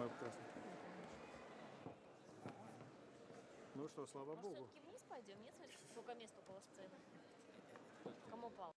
самое прекрасное. Ну что, слава Богу. Все-таки вниз пойдем? Нет, смотри, сколько мест около сцены. Кому пал?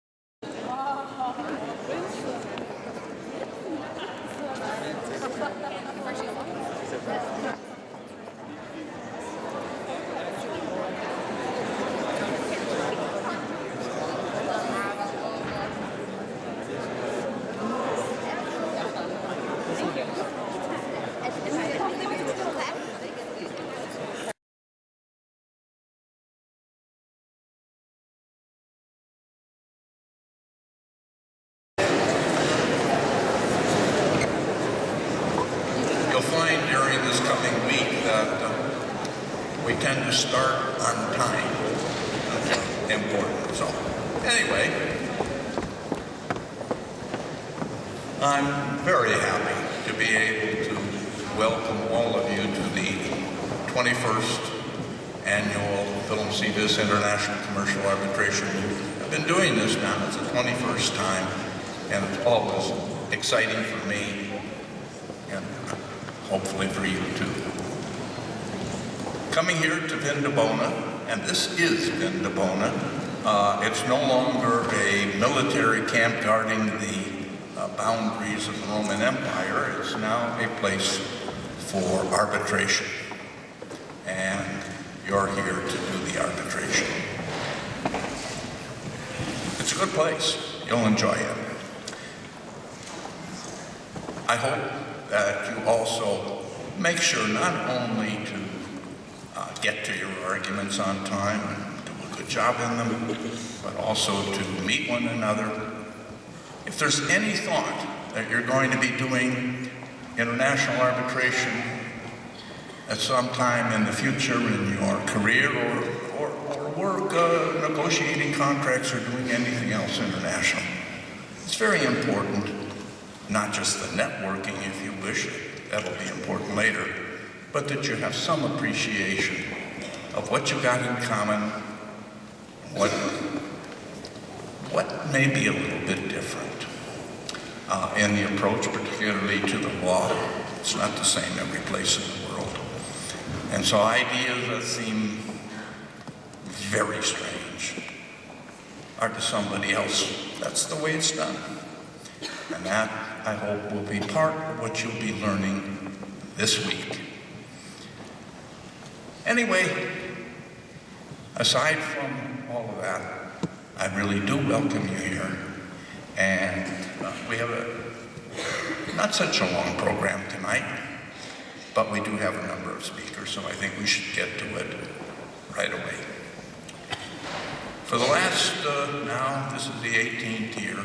We tend to start on time. That's important. So, anyway, I'm very happy to be able to welcome all of you to the 21st Annual C.Vis International Commercial Arbitration Moot. I've been doing this now. It's the 21st time, and it's always exciting for me, and hopefully for you too. Coming here to Vienna, and this is Vienna, it's no longer a military camp guarding the boundaries of the Roman Empire. It's now a place for arbitration, and you're here to do the arbitration. It's a good place. You'll enjoy it. I hope that you also make sure not only to get to your arguments on time and do a good job in them, but also to meet one another. If there's any thought that you're going to be doing international arbitration at some time in the future in your career or work negotiating contracts or doing anything else international, it's very important, not just the networking, if you wish, that'll be important later, but that you have some appreciation of what you got in common, what may be a little bit different in the approach, particularly to the law. It's not the same every place in the world. And so ideas that seem very strange are to somebody else. That's the way it's done. And that, I hope, will be part of what you'll be learning this week. Anyway, aside from all of that, I really do welcome you here. And we have not such a long program tonight, but we do have a number of speakers, so I think we should get to it right away. For the last, now this is the 18th year,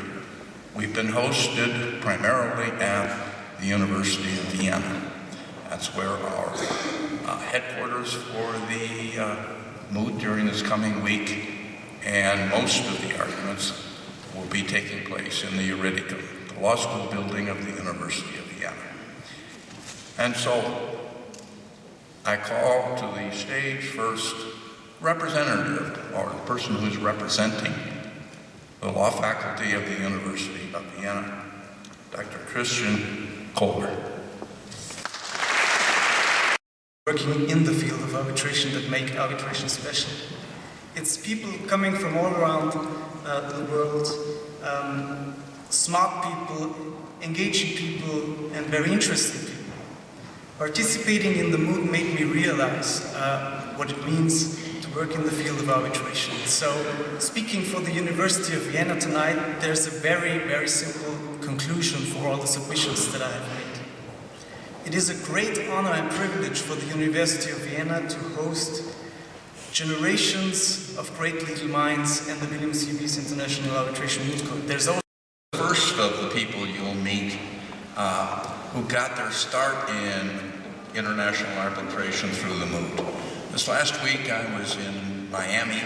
we've been hosted primarily at the University of Vienna. That's where our headquarters for the Moot during this coming week, and most of the arguments will be taking place in the Juridicum, the law school building of the University of Vienna. And so I call to the stage first representative, or the person who is representing the law faculty of the University of Vienna, Dr. Christian Kohler. Working in the field of arbitration that make arbitration special. It's people coming from all around the world, smart people, engaging people, and very interesting people. Participating in the Moot made me realize what it means to work in the field of arbitration. So, speaking for the University of Vienna tonight, there's a very, very simple conclusion for all the submissions that I have made. It is a great honor and privilege for the University of Vienna to host generations of great legal minds and the Willem C.Vis International Arbitration Moot Court. There's only the first of the people you'll meet who got their start in international arbitration through the Moot. This last week I was in Miami,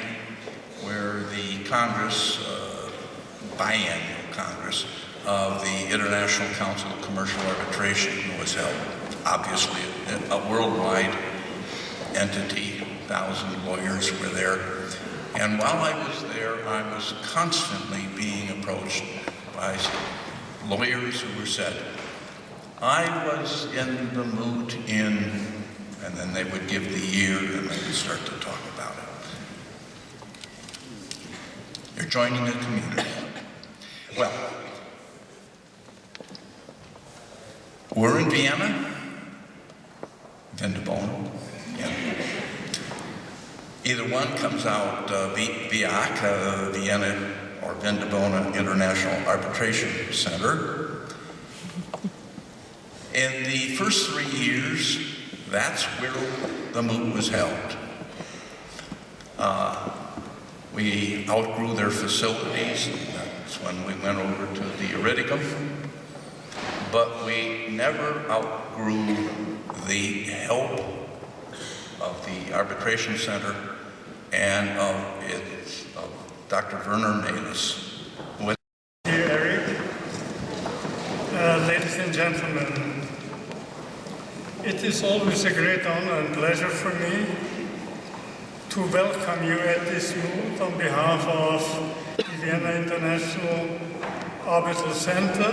where the Congress, biannual Congress, of the International Council of Commercial Arbitration was held. Obviously a worldwide entity, 1,000 lawyers were there. And while I was there, I was constantly being approached by lawyers who were said, I was in the Moot and then they would give the year and they would start to talk about it. You're joining a community. Well, we're in Vienna, Windebona. Yeah. Either one comes out VIAC, Vienna or Windebona International Arbitration Center. In the first 3 years, that's where the Moot was held. We outgrew their facilities. That's when we went over to the Iridium. But we never outgrew the help of the Arbitration Center and of Dr. Werner Nelis. Dear Eric, ladies and gentlemen, it is always a great honor and pleasure for me to welcome you at this Moot on behalf of the Vienna International Arbitral Center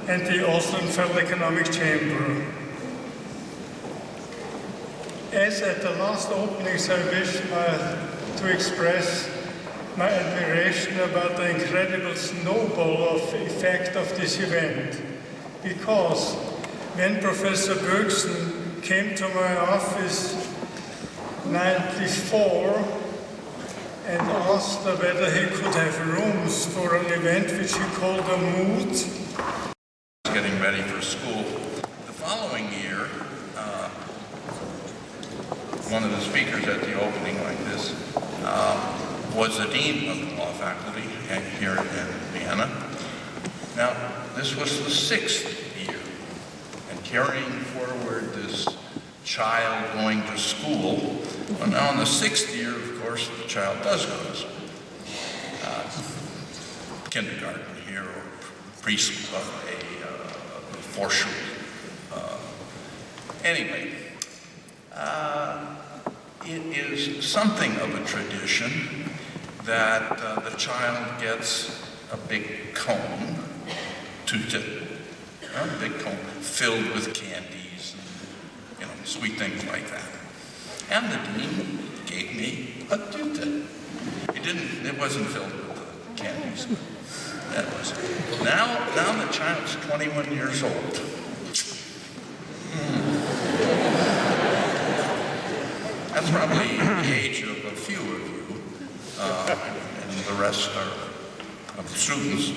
and the Austrian Federal Economic Chamber. As at the last openings, I wish to express my admiration about the incredible snowball of effect of this event. Because when Professor Bergson came to my office in '94 and asked whether he could have rooms for an event which he called a Moot, getting ready for school. The following year, one of the speakers at the opening like this was the dean of the law faculty here in Vienna. Now, this was the 6th year, and carrying forward this child going to school. Well, now in the 6th year, of course, the child does go to school. Kindergarten here, or preschool, Vorschule. Anyway, it is something of a tradition that the child gets a big cone, a big cone filled with candies and sweet things like that. And the dean gave me a tute. It wasn't filled with the candies. That was it. Now the child's 21 years old. That's probably the age of a few of you, and the rest are of the students,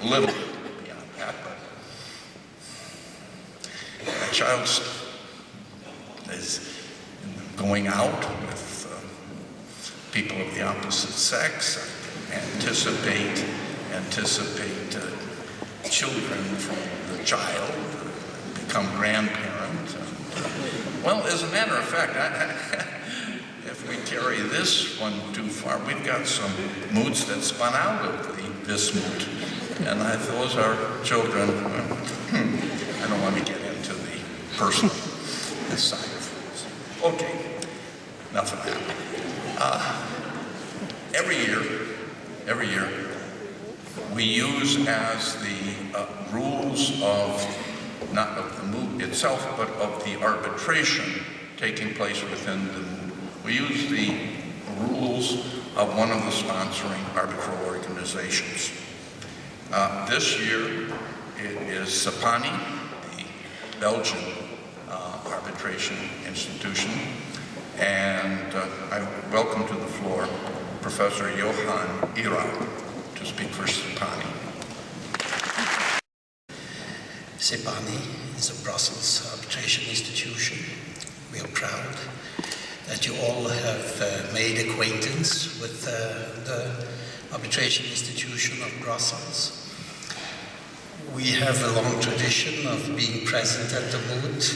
a little bit beyond that, but the child is going out with people of the opposite sex. I anticipate children from the child become grandparents. Well, as a matter of fact, if we carry this one too far, we've got some moots that spun out of this moot. And those are children. I don't want to get into the personal side of things. Okay, enough of that. Every year, we use as the rules of, not of the Moot itself, but of the arbitration taking place within the Moot. We use the rules of one of the sponsoring arbitral organizations. This year, it is CXI, the Belgian arbitration institution, and I welcome to the floor Professor Johan Irau to speak for CXI. CXI is a Brussels arbitration institution. We are proud that you all have made acquaintance with the arbitration institution of Brussels. We have a long tradition of being present at the Moot.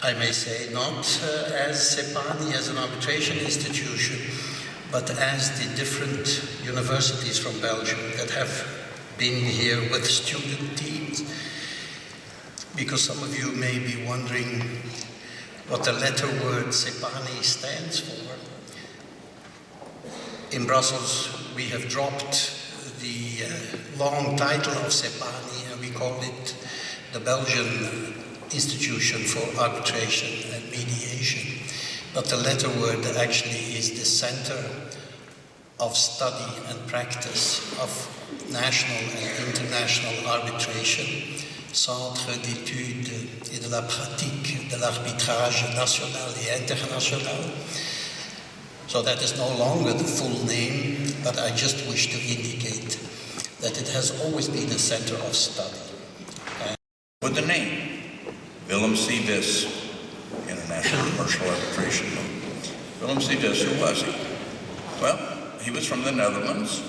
I may say not as CXI, as an arbitration institution, but as the different universities from Belgium that have been here with student teams. Because some of you may be wondering what the letter word CXI stands for. In Brussels, we have dropped the long title of CXI, and we call it the Belgian Institution for Arbitration and Mediation, but the latter word actually is the center of study and practice of national and international arbitration, Centre d'études et de la pratique de l'arbitrage national et international. So that is no longer the full name, but I just wish to indicate that it has always been a center of study. With the name, Willem C.Vis, International Commercial Arbitration. Willem C.Vis, who was he? Well, he was from the Netherlands,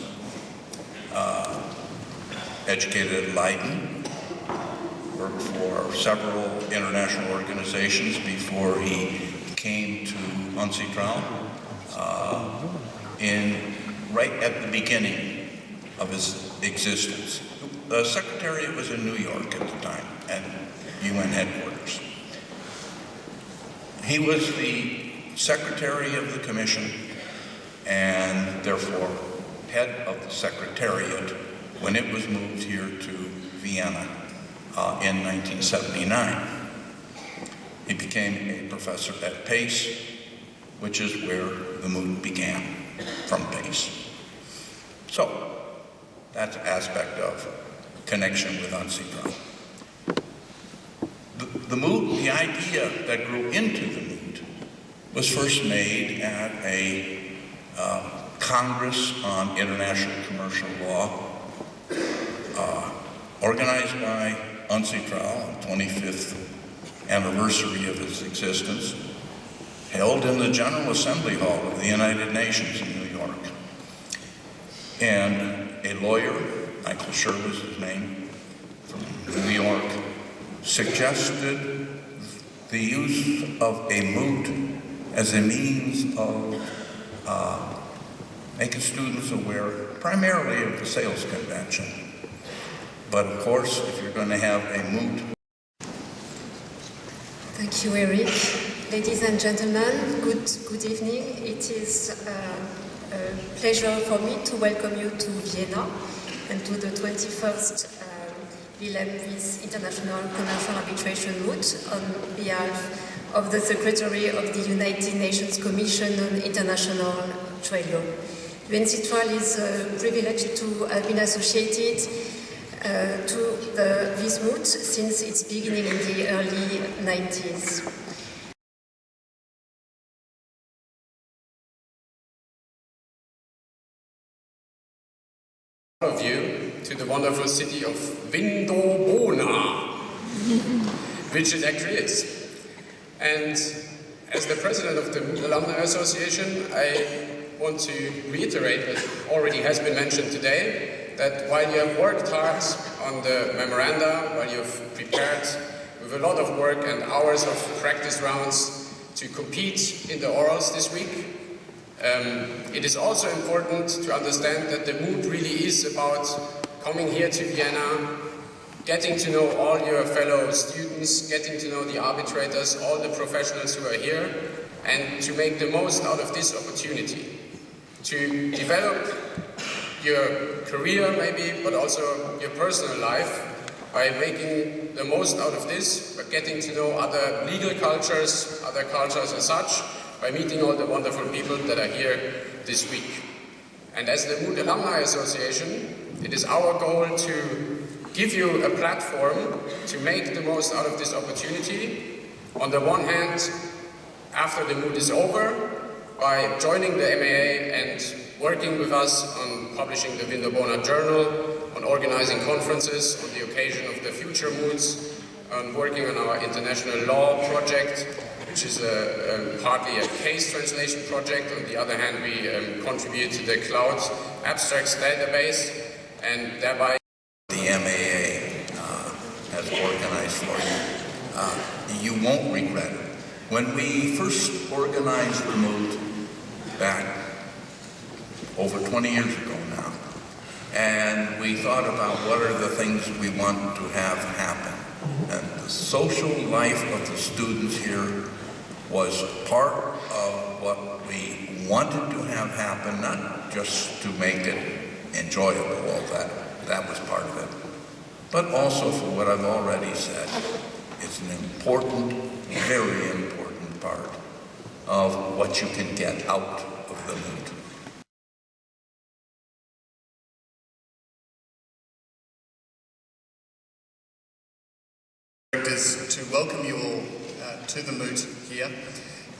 educated at Leiden, worked for several international organizations before he came to UNCITRAL right at the beginning of his existence. The Secretariat was in New York at the time, at UN headquarters. He was the Secretary of the Commission and therefore head of the Secretariat when it was moved here to Vienna in 1979. He became a professor at Pace, which is where the Moot began, from Pace. So, that's an aspect of connection with UNCITRAL. The Moot, the idea that grew into the Moot, was first made at a Congress on International Commercial Law, organized by UNCITRAL on the 25th anniversary of its existence, held in the General Assembly Hall of the United Nations in New York. And a lawyer, Michael Schur was his name, from New York, suggested the use of a moot as a means of making students aware primarily of the sales convention. But of course, if you're going to have a moot. Thank you, Eric. Ladies and gentlemen, good evening. It is a pleasure for me to welcome you to Vienna and to the 21st Willem International Commercial Arbitration Moot on behalf of the Secretary of the United Nations Commission on International Trade Law. UNCITRAL is privileged to have been associated to this moot since its beginning in the early 90s. Of you to the wonderful city of Vienna, which it actually is. And as the president of the Moot Alumni Association, I want to reiterate what already has been mentioned today, that while you have worked hard on the memoranda, while you've prepared with a lot of work and hours of practice rounds to compete in the orals this week, it is also important to understand that the Moot really is about coming here to Vienna, getting to know all your fellow students, getting to know the arbitrators, all the professionals who are here, and to make the most out of this opportunity, to develop your career maybe, but also your personal life by making the most out of this, by getting to know other legal cultures, other cultures as such, by meeting all the wonderful people that are here this week. And as the Moot Alumni Association, it is our goal to give you a platform to make the most out of this opportunity. On the one hand, after the Moot is over, by joining the MAA and working with us on publishing the Vienna Journal, on organizing conferences on the occasion of the future Moots, on working on our international law project, which is partly a case translation project. On the other hand, we contribute to the cloud abstracts database, and thereby The MAA has organized for you. You won't regret it. When we first organized the Moot back over 20 years ago now, and we thought about what are the things we want to have happen, and the social life of the students here was part of what we wanted to have happen, not just to make it enjoyable, all that was part of it, but also for what I've already said. It's an important, very important part of what you can get out of the Moot. To welcome you all to the Moot here.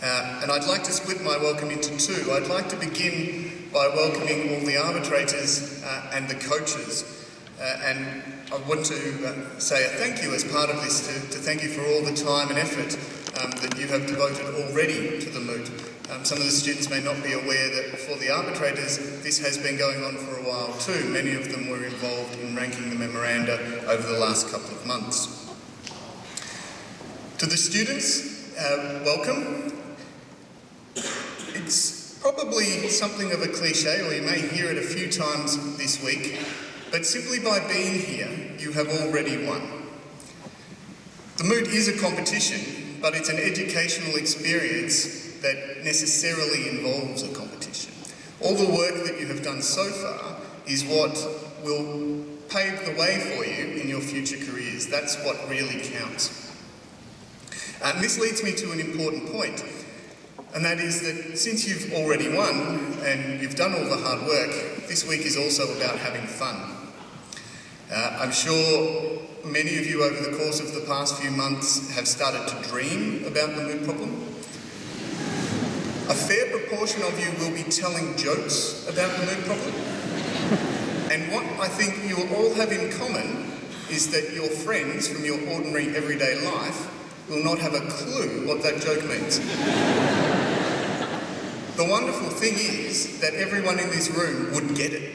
And I'd like to split my welcome into two. I'd like to begin by welcoming all the arbitrators and the coaches. And I want to say a thank you as part of this, to thank you for all the time and effort that you have devoted already to the Moot. Some of the students may not be aware that for the arbitrators, this has been going on for a while too. Many of them were involved in ranking the memoranda over the last couple of months. To the students, welcome. It's probably something of a cliche, or you may hear it a few times this week, but simply by being here, you have already won. The Moot is a competition, but it's an educational experience that necessarily involves a competition. All the work that you have done so far is what will pave the way for you in your future careers. That's what really counts. And this leads me to an important point, and that is that since you've already won and you've done all the hard work, this week is also about having fun. I'm sure many of you over the course of the past few months have started to dream about the Moot problem. A fair proportion of you will be telling jokes about the Moot problem. And what I think you will all have in common is that your friends from your ordinary everyday life will not have a clue what that joke means. The wonderful thing is that everyone in this room would get it.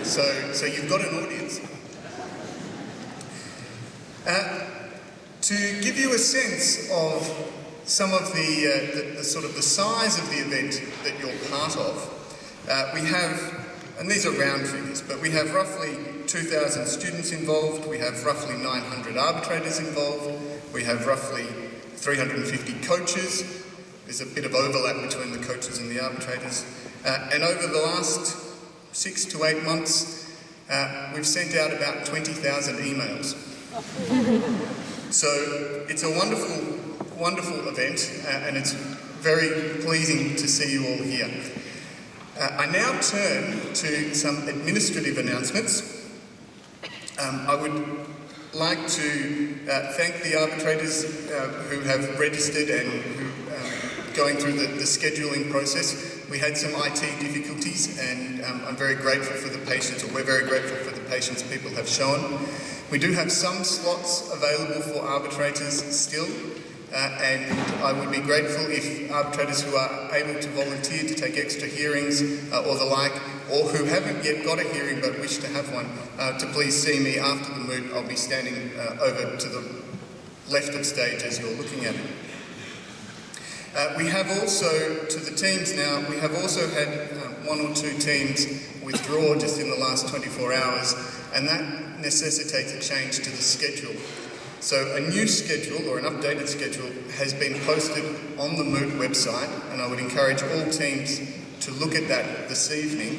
So you've got an audience. To give you a sense of some of the sort of the size of the event that you're part of, we have, and these are round figures, but we have roughly 2,000 students involved, we have roughly 900 arbitrators involved, we have roughly 350 coaches. There's a bit of overlap between the coaches and the arbitrators. And over the last 6 to 8 months, we've sent out about 20,000 emails. So it's a wonderful, wonderful event, and it's very pleasing to see you all here. I now turn to some administrative announcements. I would like to thank the arbitrators who have registered and who going through the scheduling process. We had some IT difficulties, and I'm very grateful for the patience, or we're very grateful for the patience people have shown. We do have some slots available for arbitrators still, and I would be grateful if arbitrators who are able to volunteer to take extra hearings or the like, or who haven't yet got a hearing but wish to have one, to please see me after the Moot. I'll be standing over to the left of stage as you're looking at it. We have also, to the teams now, we have also had 1 or 2 teams withdraw just in the last 24 hours, and that necessitates a change to the schedule. So a new schedule, or an updated schedule, has been posted on the Moot website, and I would encourage all teams to look at that this evening.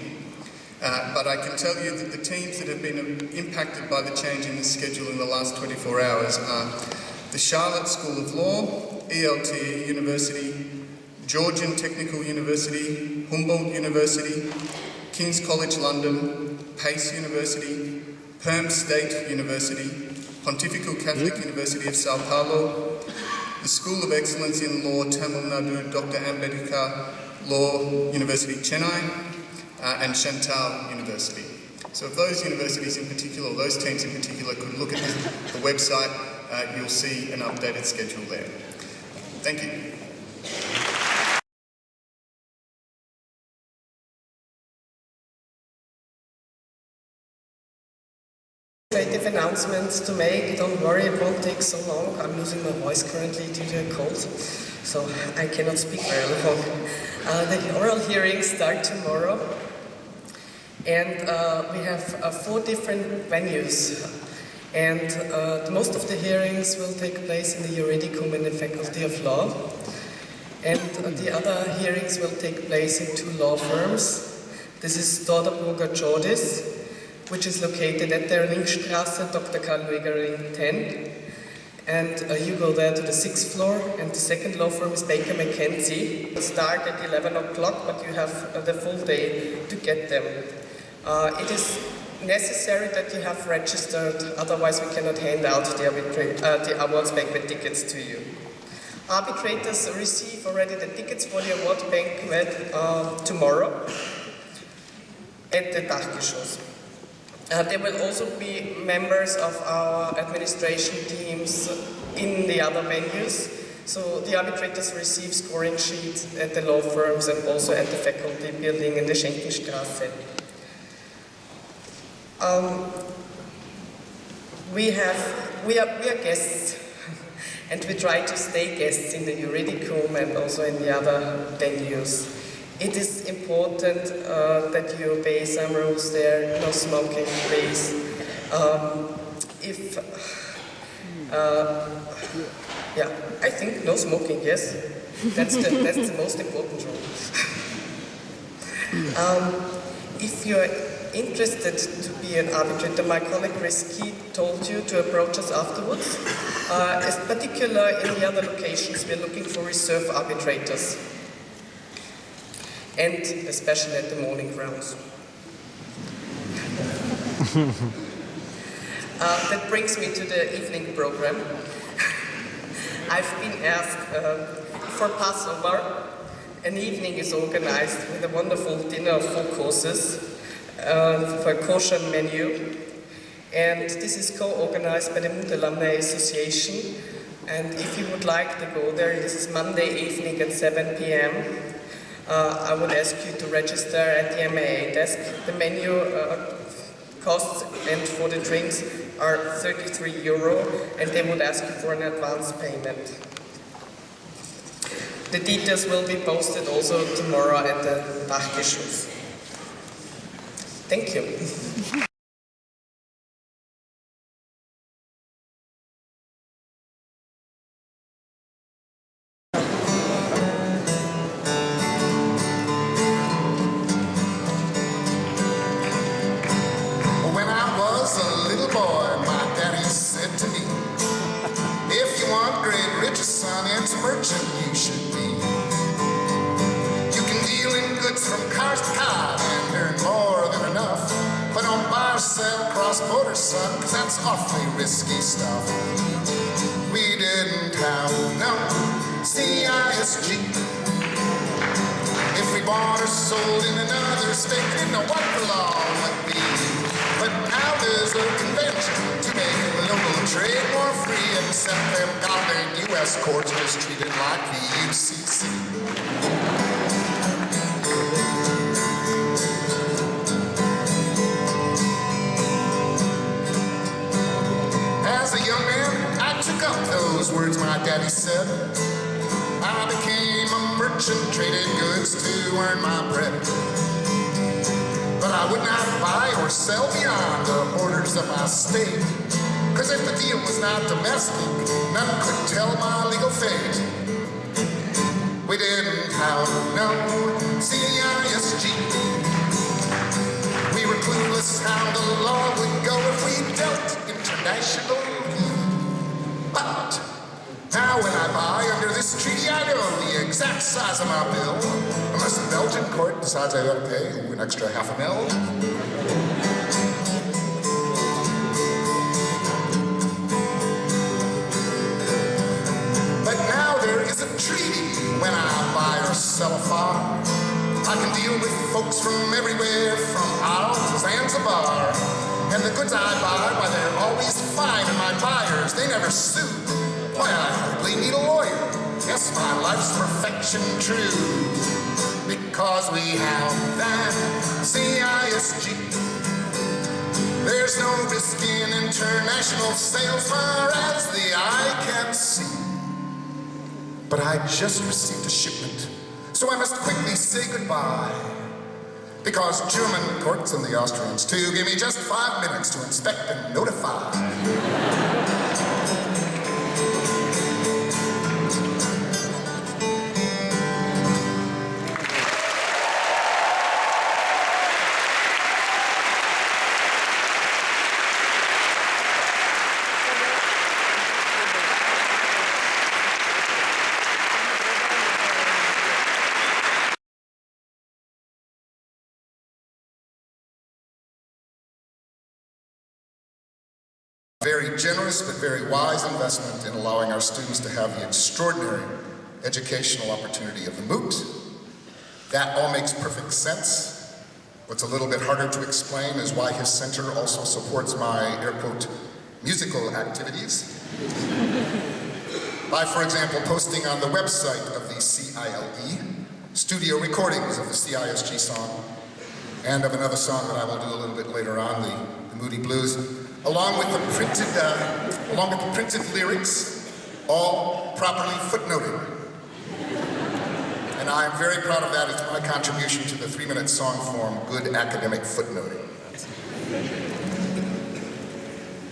But I can tell you that the teams that have been impacted by the change in the schedule in the last 24 hours are the Charlotte School of Law, ELTE University, Georgian Technical University, Humboldt University, King's College London, Pace University, Perm State University, Pontifical Catholic University of Sao Paulo, the School of Excellence in Law, Tamil Nadu, Dr. Ambedkar Law University, Chennai, and Chantal University. So if those universities in particular, or those teams in particular, could look at the website, you'll see an updated schedule there. Thank you. Administrative announcements to make. Don't worry, it won't take so long. I'm losing my voice currently due to a cold, so I cannot speak very long. The oral hearings start tomorrow, and we have 4 different venues. And most of the hearings will take place in the Juridicum in the Faculty of Law. And the other hearings will take place in 2 law firms. This is Dorderburger Jordis, which is located at der Linkstraße, Dr. Karl Lueger 10. And you go there to the 6th floor, and the second law firm is Baker McKenzie. It starts at 11 o'clock, but you have the full day to get them. It is necessary that you have registered, otherwise we cannot hand out the awards banquet tickets to you. Arbitrators receive already the tickets for the award banquet tomorrow at the Dachgeschoss. There will also be members of our administration teams in the other venues. So the arbitrators receive scoring sheets at the law firms and also at the faculty building in the Schenkenstraße. We are guests, and we try to stay guests in the Juridicum and also in the other venues. It is important that you obey some rules there, no smoking, please. I think no smoking, yes. That's the most important rule. If you're interested to be an arbitrator, my colleague Chris Key told you to approach us afterwards. In particular, in the other locations, we're looking for reserve arbitrators. And especially at the morning rounds. That brings me to the evening program. I've been asked for Passover. An evening is organized with a wonderful dinner of 4 courses for a kosher menu. And this is co-organized by the Moot Alumni Association. And if you would like to go there, this is Monday evening at 7 p.m. I would ask you to register at the MAA desk. The menu costs and for the drinks are €33, and they would ask you for an advance payment. The details will be posted also tomorrow at the Dachgeschoss. Thank you. You should be. You can deal in goods from cars to cars and earn more than enough. But don't buy or sell cross-border, son, cause that's awfully risky stuff. We didn't have no CISG. If we bought or sold in another state, we didn't know what the law would be. But now there's a convention to make the local trade more free, except them goddamn U.S. courts just treat it like the UCC. As a young man, I took up those words my daddy said. I became a merchant, traded goods to earn my bread. But I would not buy or sell beyond the borders of my state. Cause if the deal was not domestic, none could tell my legal fate. We didn't have no CISG. We were clueless how the law would go if we dealt international. But now when I buy under this treaty, I know the exact size of my bill. Unless the Belgian court decides I ought to pay an extra $500,000. But now there is a treaty when I buy or sell a farm. I can deal with folks from everywhere, from Isle to Zanzibar. And the goods I buy, why they're always fine, and my buyers, they never sue. Why, I hardly need a lawyer. Yes, my life's perfection true. Because we have that CISG. There's no risk in international sales far as the eye can see. But I just received a shipment, so I must quickly say goodbye. Because German courts and the Austrians too give me just 5 minutes to inspect and notify. Very generous but very wise investment in allowing our students to have the extraordinary educational opportunity of the Moot. That all makes perfect sense. What's a little bit harder to explain is why his center also supports my, air quote, musical activities. By, for example, posting on the website of the CILE studio recordings of the CISG song and of another song that I will do a little bit later on, the Moody Blues, along with the printed lyrics, all properly footnoted. And I am very proud of that. It's my contribution to the 3-minute song form, good academic footnoting.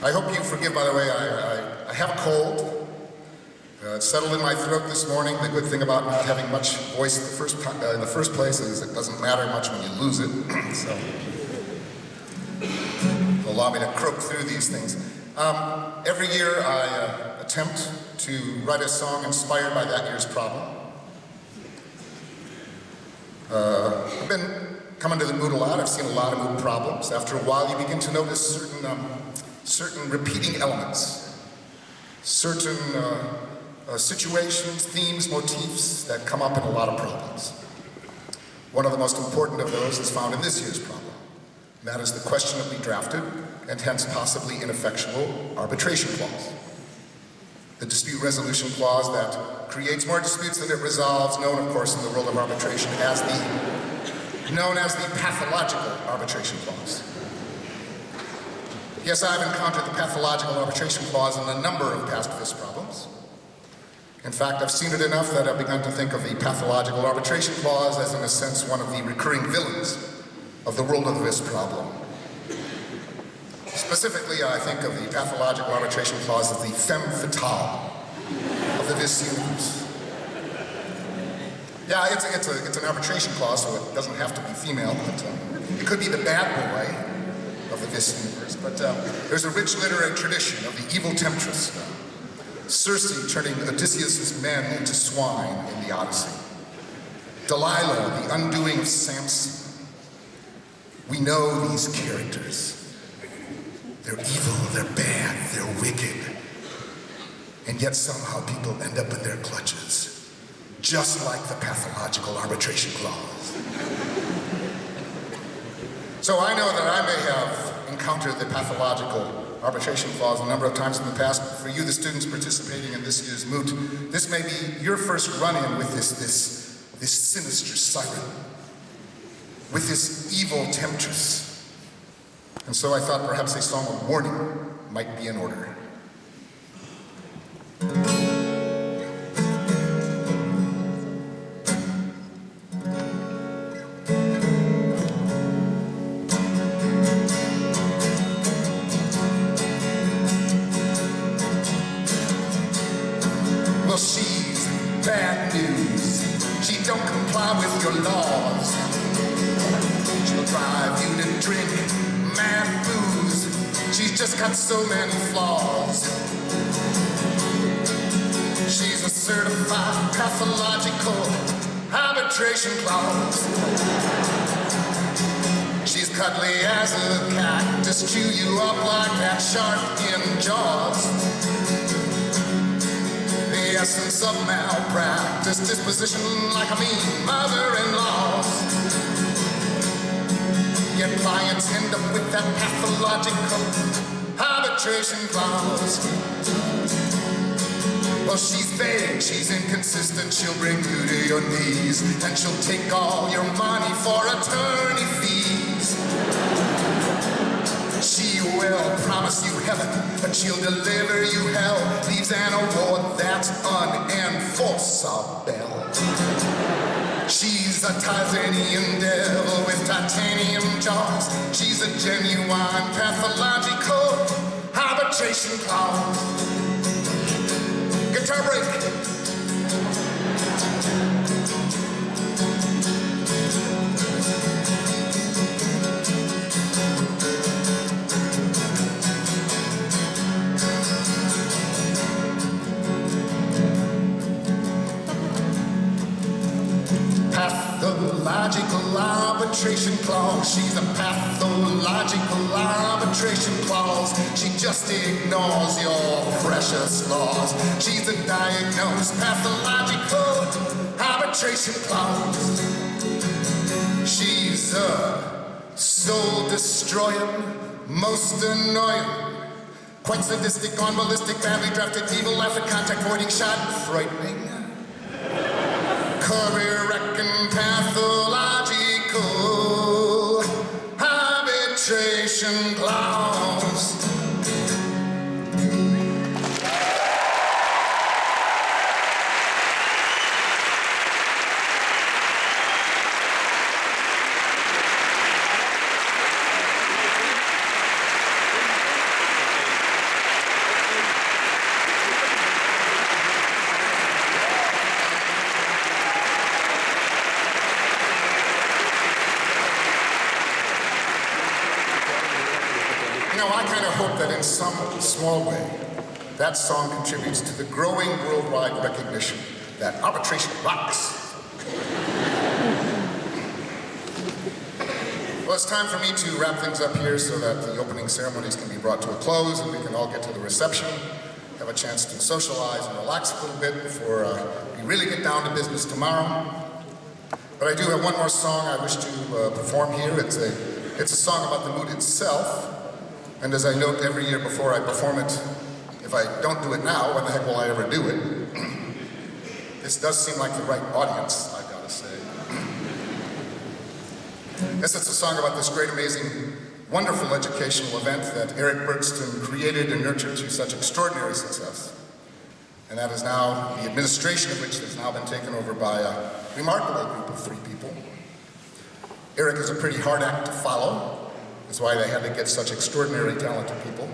I hope you forgive, by the way, I have a cold. It settled in my throat this morning. The good thing about not having much voice in the first place is it doesn't matter much when you lose it. So, allow me to croak through these things. Every year I attempt to write a song inspired by that year's problem. I've been coming to the Moot a lot. I've seen a lot of Moot problems. After a while, you begin to notice certain repeating elements, certain situations, themes, motifs that come up in a lot of problems. One of the most important of those is found in this year's problem. And that is the questionably drafted, and hence possibly ineffectual, arbitration clause. The dispute resolution clause that creates more disputes than it resolves, known, of course, in the world of arbitration as the pathological arbitration clause. Yes, I've encountered the pathological arbitration clause in a number of past FIS problems. In fact, I've seen it enough that I've begun to think of the pathological arbitration clause as, in a sense, one of the recurring villains of the world of this problem. Specifically, I think of the pathological arbitration clause as the femme fatale of the vis universe. Yeah, it's an arbitration clause, so it doesn't have to be female, but it could be the bad boy of the vis universe. But there's a rich literary tradition of the evil temptress, Circe turning Odysseus' men into swine in the Odyssey. Delilah, the undoing of Samson. We know these characters. They're evil, they're bad, they're wicked. And yet somehow people end up in their clutches, just like the pathological arbitration clause. So I know that I may have encountered the pathological arbitration clause a number of times in the past, but for you, the students participating in this year's Moot, this may be your first run-in with this sinister siren, with this evil temptress. And so I thought perhaps a song of warning might be in order. Well, she's bad news. She don't comply with your laws. She'll drive you to drink mad booze. She's just got so many flaws. She's a certified pathological arbitration clause. She's cuddly as a cactus, chew you up like that shark in Jaws. The essence of malpractice, disposition like a mean mother-in-law. Yet clients end up with that pathological arbitration clause. Well, she's vague, she's inconsistent, she'll bring you to your knees, and she'll take all your money for attorney fees. She will promise you heaven, but she'll deliver you hell, leaves an award that's unenforceable. She's a Tarzanian devil with titanium jaws. She's a genuine pathological arbitration clause. Guitar break. Pathological arbitration clause. She's a pathological logical arbitration clause. She just ignores your precious laws. She's a diagnosed pathological arbitration clause. She's a soul-destroying, most annoying, quite sadistic, gone ballistic, badly drafted, evil, laughing, contact, voiding, shot, frightening, career-wrecking, pathological arbitration clause. I kind of hope that in some small way, that song contributes to the growing worldwide recognition that arbitration rocks. Well, it's time for me to wrap things up here so that the opening ceremonies can be brought to a close and we can all get to the reception, have a chance to socialize and relax a little bit before we really get down to business tomorrow. But I do have one more song I wish to perform here. It's a song about the mood itself. And as I note every year before I perform it, if I don't do it now, when the heck will I ever do it? This does seem like the right audience, I've got to say. Yes, it's a song about this great, amazing, wonderful educational event that Eric Bergsten created and nurtured to such extraordinary success. And that is now the administration of which has now been taken over by a remarkable group of 3 people. Eric is a pretty hard act to follow. That's why they had to get such extraordinary talented people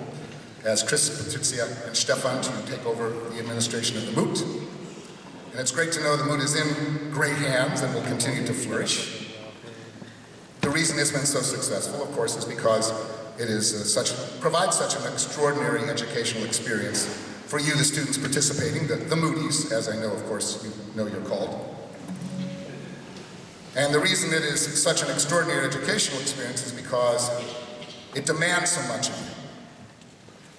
as Chris, Patricia, and Stefan to take over the administration of the Moot. And it's great to know the Moot is in great hands and will continue to flourish. The reason it's been so successful, of course, is because it is provides such an extraordinary educational experience for you, the students participating, the Mooties, as I know, of course, you know you're called. And the reason it is such an extraordinary educational experience is because it demands so much of you.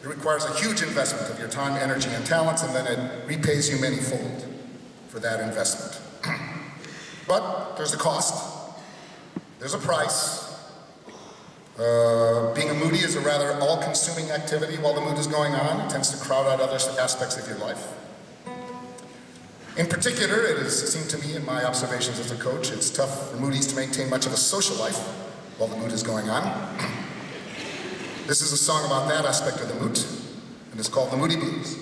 It requires a huge investment of your time, energy, and talents, and then it repays you many-fold for that investment. But there's a cost. There's a price. Being a Moody is a rather all-consuming activity while the mood is going on. It tends to crowd out other aspects of your life. In particular, it has seemed to me in my observations as a coach, it's tough for Moodies to maintain much of a social life while the mood is going on. This is a song about that aspect of the mood, and it's called The Moody Blues.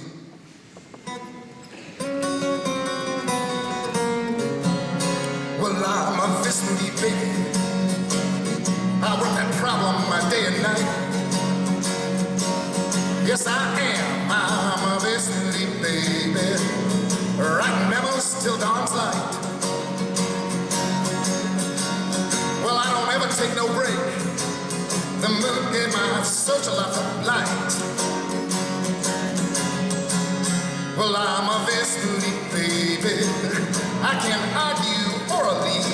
Well, I'm a this moody baby. I work that problem day and night. Yes, I am. I'm a this moody baby. Writing memos till dawn's light. Well, I don't ever take no break. The mood gave my social life a light. Well, I'm a this moody baby. I can argue orally.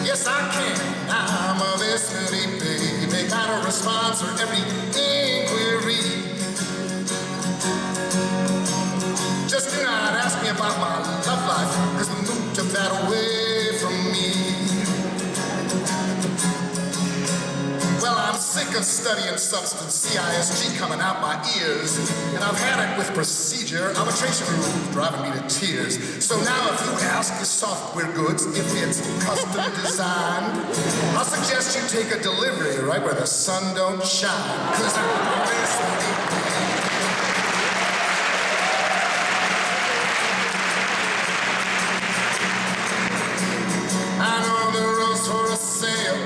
Yes, I can. I'm a this moody baby. Got a response for every inquiry. Just do not ask me about my love life, cause the mood took that away from me. Well, I'm sick of studying substance, CISG coming out my ears, and I've had it with procedure, arbitration rules driving me to tears. So now if you ask your software goods if it's custom designed, I'll suggest you take a delivery right where the sun don't shine, cause I'm always I know the road's for a sale.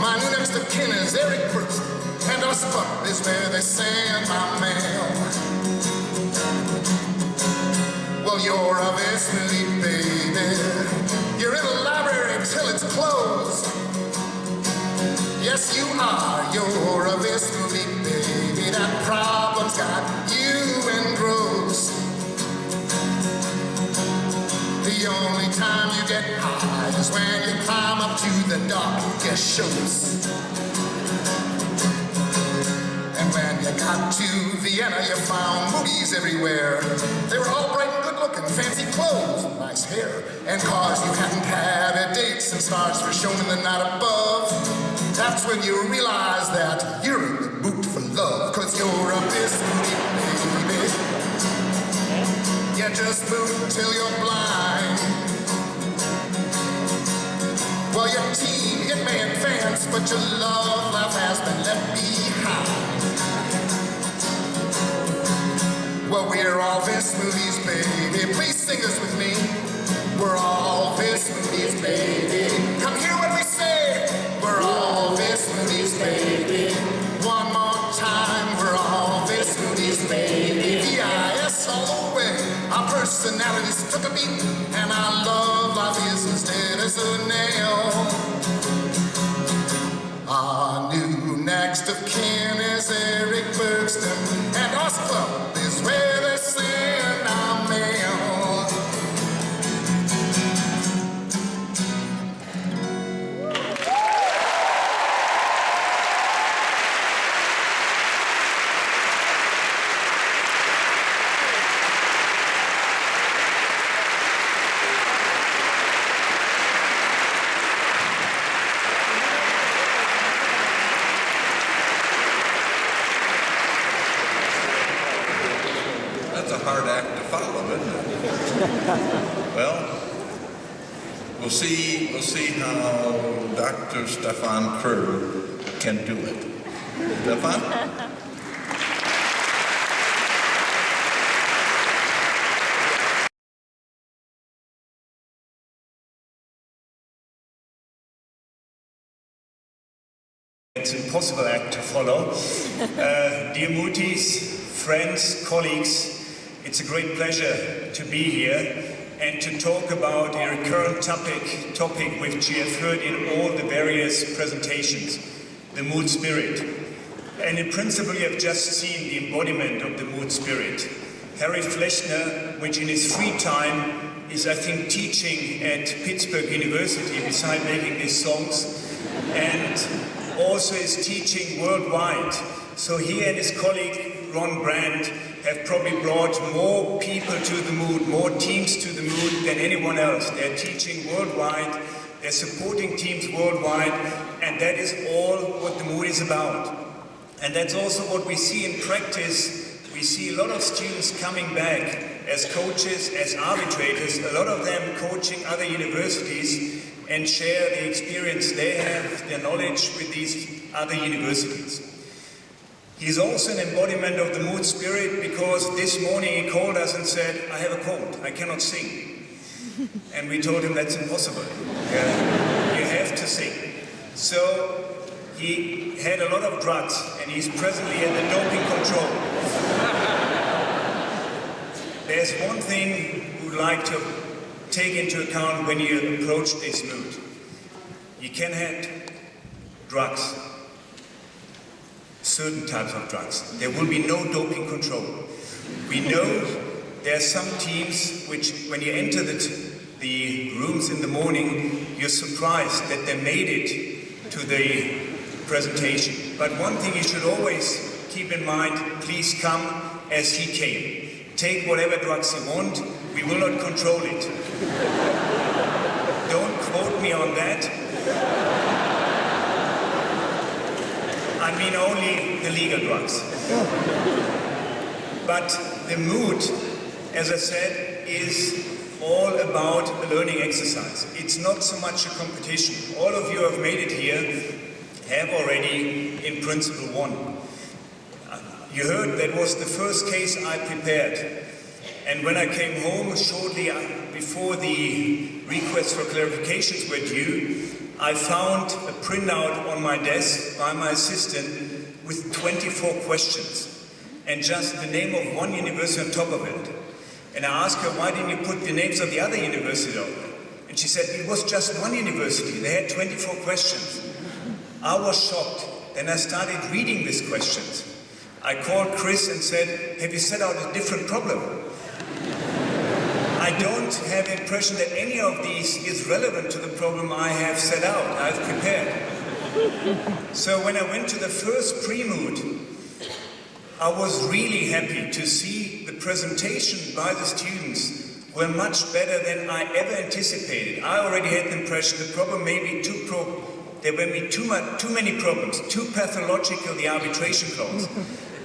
My new next of kin is Eric Bergsten, and our spot is where they send my mail. Well, you're a Vesely baby. You're in the library till it's closed. Yes, you are. You're a Vesely baby. That problem's got you engrossed. The only time you get high is when you climb up to the darkest shows. And when you got to Vienna, you found movies everywhere. They were all bright and good-looking, fancy clothes, nice hair, and cars you hadn't had a date since stars were shown in the night above. That's when you realize that you're in the mood for love, 'cause you're a biscuit baby. You just move till you're blind. Well, your team, it may advance, but your love life has been left behind. Well, we're all this movies, baby. Please sing this with me. We're all this movies, baby. Come hear what we say. We're all this movies, baby. One more time. We're all this movies, baby. V.I.S. all the way. Our personalities took a beat, and our love life is as dead as a nail. Our new next of kin is Eric Bergsten, and our club is where they send our mail. Hard act to follow, isn't it? Well, we'll see how Dr. Stefan Kerr can do it. Stefan? It's an impossible act to follow. Dear Mooties, friends, colleagues, it's a great pleasure to be here and to talk about a recurrent topic which you have heard in all the various presentations, the Moot spirit. And in principle, you have just seen the embodiment of the Moot spirit. Harry Fleshner, which in his free time is, I think, teaching at Pittsburgh University beside making these songs, and also is teaching worldwide. So he and his colleague Ron Brandt have probably brought more people to the Moot, more teams to the Moot than anyone else. They're teaching worldwide, they're supporting teams worldwide, and that is all what the Moot is about. And that's also what we see in practice. We see a lot of students coming back as coaches, as arbitrators, a lot of them coaching other universities and share the experience they have, their knowledge with these other universities. He's also an embodiment of the Moot spirit because this morning he called us and said, I have a cold, I cannot sing. And we told him that's impossible. You have to sing. So he had a lot of drugs and he's presently in the doping control. There's one thing we'd like to take into account when you approach this Moot. You can have drugs. Certain types of drugs. There will be no doping control. We know there are some teams which, when you enter the rooms in the morning, you're surprised that they made it to the presentation. But one thing you should always keep in mind, please come as he came. Take whatever drugs you want, we will not control it. Don't quote me on that. I mean only the legal drugs. But the Moot, as I said, is all about a learning exercise. It's not so much a competition. All of you who have made it here have already, in principle, won. You heard that was the first case I prepared. And when I came home, shortly before the request for clarifications were due, I found a printout on my desk by my assistant with 24 questions and just the name of one university on top of it. And I asked her, why didn't you put the names of the other universities on there? And she said, it was just one university. They had 24 questions. I was shocked. Then I started reading these questions. I called Chris and said, have you set out a different problem? I don't have the impression that any of these is relevant to the problem I have set out, I've prepared. So when I went to the first pre-moot, I was really happy to see the presentation by the students were much better than I ever anticipated. I already had the impression the problem may be there may be too many problems, too pathological, the arbitration clause.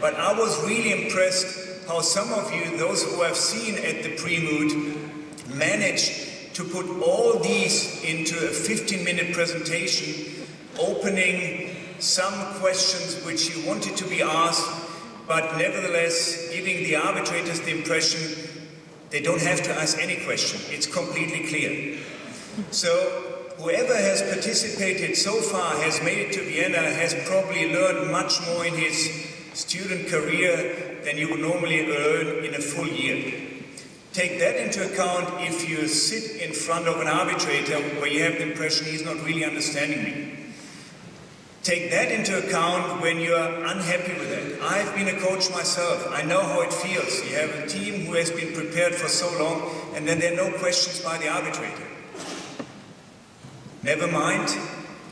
But I was really impressed how some of you, those who I've seen at the pre-moot, managed to put all these into a 15-minute presentation, opening some questions which you wanted to be asked, but nevertheless giving the arbitrators the impression they don't have to ask any question. It's completely clear. So whoever has participated so far, has made it to Vienna, has probably learned much more in his student career than you would normally learn in a full year. Take that into account if you sit in front of an arbitrator where you have the impression he's not really understanding me. Take that into account when you are unhappy with it. I've been a coach myself. I know how it feels. You have a team who has been prepared for so long, and then there are no questions by the arbitrator. Never mind,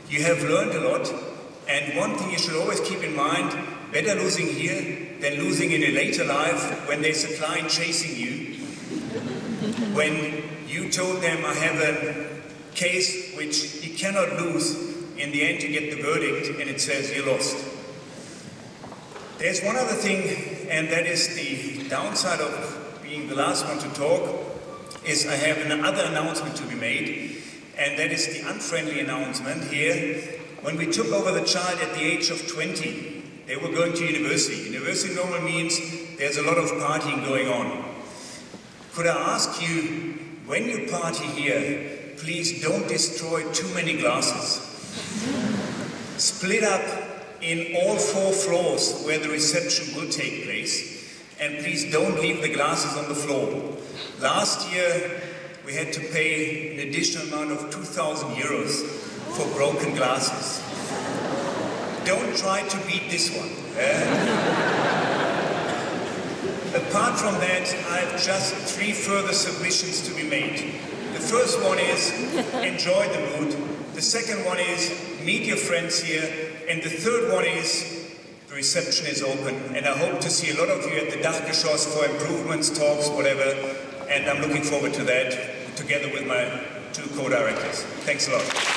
you have learned a lot, and one thing you should always keep in mind, better losing here than losing in a later life when there's a client chasing you. When you told them, I have a case which you cannot lose, in the end you get the verdict and it says you lost. There's one other thing, and that is the downside of being the last one to talk, is I have another announcement to be made, and that is the unfriendly announcement here. When we took over the child at the age of 20, they were going to university. University normally means there's a lot of partying going on. Could I ask you, when you party here, please don't destroy too many glasses. Split up in all 4 floors where the reception will take place, and please don't leave the glasses on the floor. Last year we had to pay an additional amount of 2,000 euros for broken glasses. Don't try to beat this one. Apart from that, I have just 3 further submissions to be made. The first one is enjoy the mood. The second one is meet your friends here. And the third one is the reception is open. And I hope to see a lot of you at the Dachgeschoss for improvements, talks, whatever. And I'm looking forward to that together with my 2 co-directors. Thanks a lot.